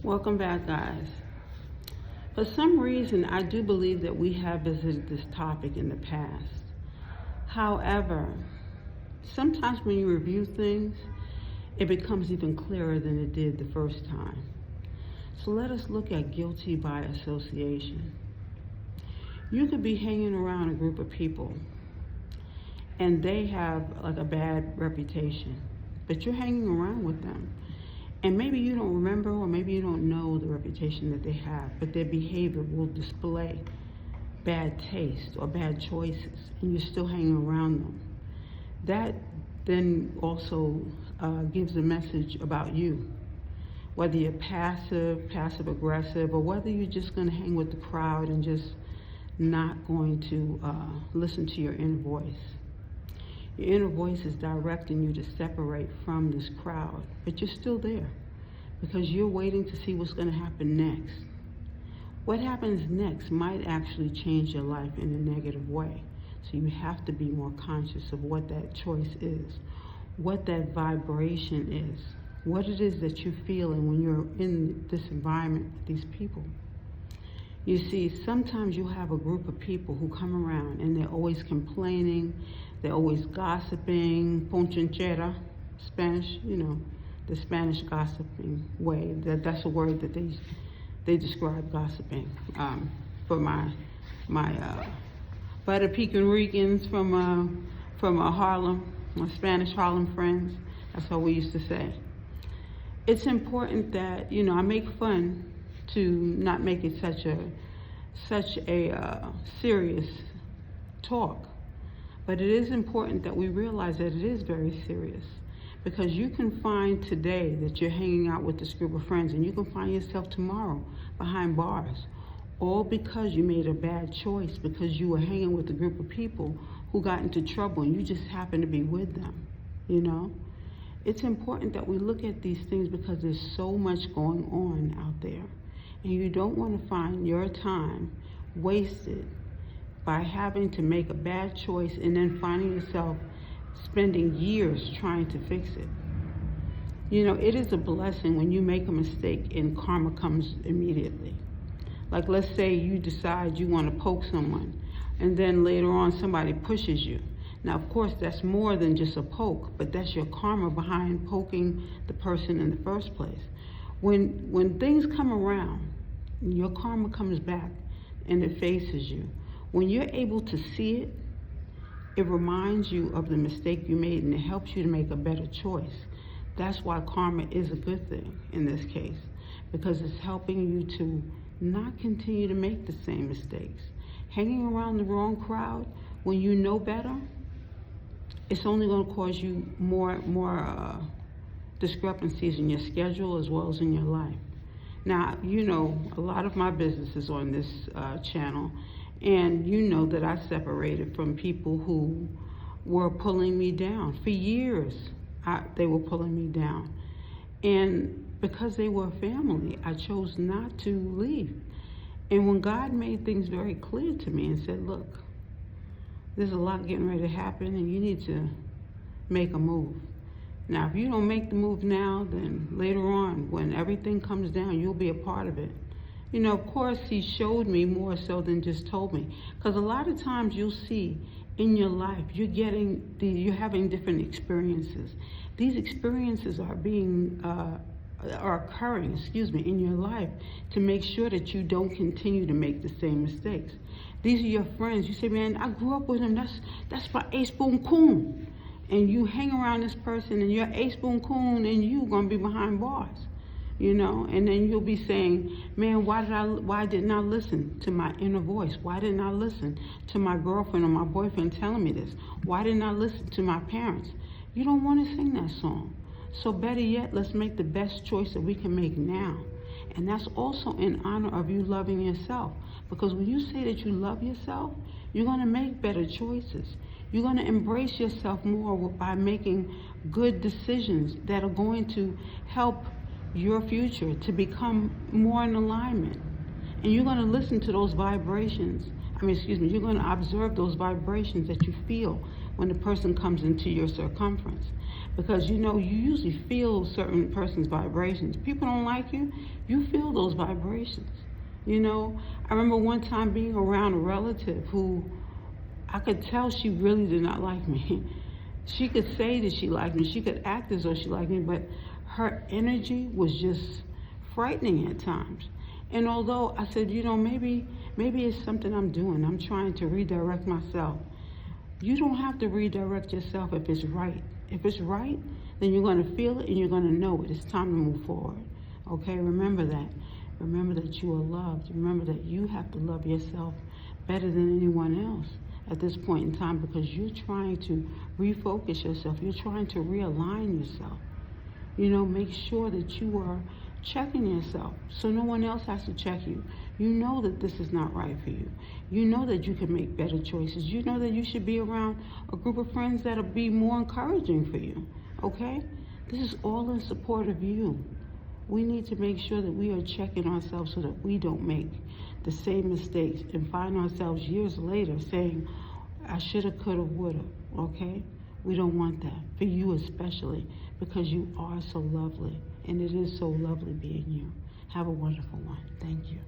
Welcome back, guys. For some reason, I do believe that we have visited this topic in the past. However, sometimes when you review things, it becomes even clearer than it did the first time. So let us look at guilty by association. You could be hanging around a group of people and they have like a bad reputation, but you're hanging around with them. And maybe you don't remember, or maybe you don't know the reputation that they have, but their behavior will display bad taste or bad choices, and you're still hanging around them. That then also gives a message about you. Whether you're passive aggressive, or whether you're just going to hang with the crowd and just not going to listen to your inner voice. Your inner voice is directing you to separate from this crowd, but you're still there because you're waiting to see what's going to happen next. What happens next might actually change your life in a negative way. So you have to be more conscious of what that choice is, what that vibration is, what it is that you're feeling when you're in this environment with these people. You see, sometimes you have a group of people who come around and they're always complaining, they're always gossiping, ponchinchera, Spanish, the Spanish gossiping way. That's a word that they describe gossiping. For my Puerto Rican Ricans from Harlem, my Spanish Harlem friends, that's what we used to say. It's important that, I make fun to not make it such a serious talk. But it is important that we realize that it is very serious, because you can find today that you're hanging out with this group of friends, and you can find yourself tomorrow behind bars, all because you made a bad choice, because you were hanging with a group of people who got into trouble and you just happened to be with them, It's important that we look at these things because there's so much going on out there. And you don't want to find your time wasted by having to make a bad choice and then finding yourself spending years trying to fix it. It is a blessing when you make a mistake and karma comes immediately. Like, let's say you decide you want to poke someone, and then later on somebody pushes you. Now, of course, that's more than just a poke, but that's your karma behind poking the person in the first place. When things come around, your karma comes back and it faces you. When you're able to see it, it reminds you of the mistake you made and it helps you to make a better choice. That's why karma is a good thing in this case, because it's helping you to not continue to make the same mistakes. Hanging around the wrong crowd when you know better, it's only going to cause you more discrepancies in your schedule as well as in your life. Now, a lot of my business is on this channel, and you know that I separated from people who were pulling me down. For years, they were pulling me down. And because they were family, I chose not to leave. And when God made things very clear to me and said, look, there's a lot getting ready to happen and you need to make a move. Now, if you don't make the move now, then later on, when everything comes down, you'll be a part of it. Of course, he showed me more so than just told me. Because a lot of times you'll see in your life, you're having different experiences. These experiences are occurring, in your life to make sure that you don't continue to make the same mistakes. These are your friends. You say, man, I grew up with him. That's my ace boom coon. And you hang around this person and you're ace boom coon and you're going to be behind bars, and then you'll be saying, man, why didn't I listen to my inner voice? Why didn't I listen to my girlfriend or my boyfriend telling me this? Why didn't I listen to my parents? You don't want to sing that song. So better yet, let's make the best choice that we can make now. And that's also in honor of you loving yourself. Because when you say that you love yourself, you're going to make better choices. You're going to embrace yourself more by making good decisions that are going to help your future to become more in alignment. And you're going to listen to those vibrations. You're going to observe those vibrations that you feel when the person comes into your circumference. Because you usually feel certain person's vibrations. People don't like you, you feel those vibrations. I remember one time being around a relative who I could tell she really did not like me. She could say that she liked me, she could act as though she liked me, but her energy was just frightening at times. And although I said, maybe it's something I'm doing, I'm trying to redirect myself. You don't have to redirect yourself if it's right. If it's right, then you're going to feel it and you're going to know it. It's time to move forward. Okay, remember that. Remember that you are loved. Remember that you have to love yourself better than anyone else at this point in time, because you're trying to refocus yourself. You're trying to realign yourself. Make sure that you are checking yourself so no one else has to check you. You know that this is not right for you. You know that you can make better choices. You know that you should be around a group of friends that'll be more encouraging for you. Okay? This is all in support of you. We need to make sure that we are checking ourselves so that we don't make the same mistakes and find ourselves years later saying, I shoulda, coulda, woulda. Okay? We don't want that, for you especially, because you are so lovely, and it is so lovely being you. Have a wonderful one. Thank you.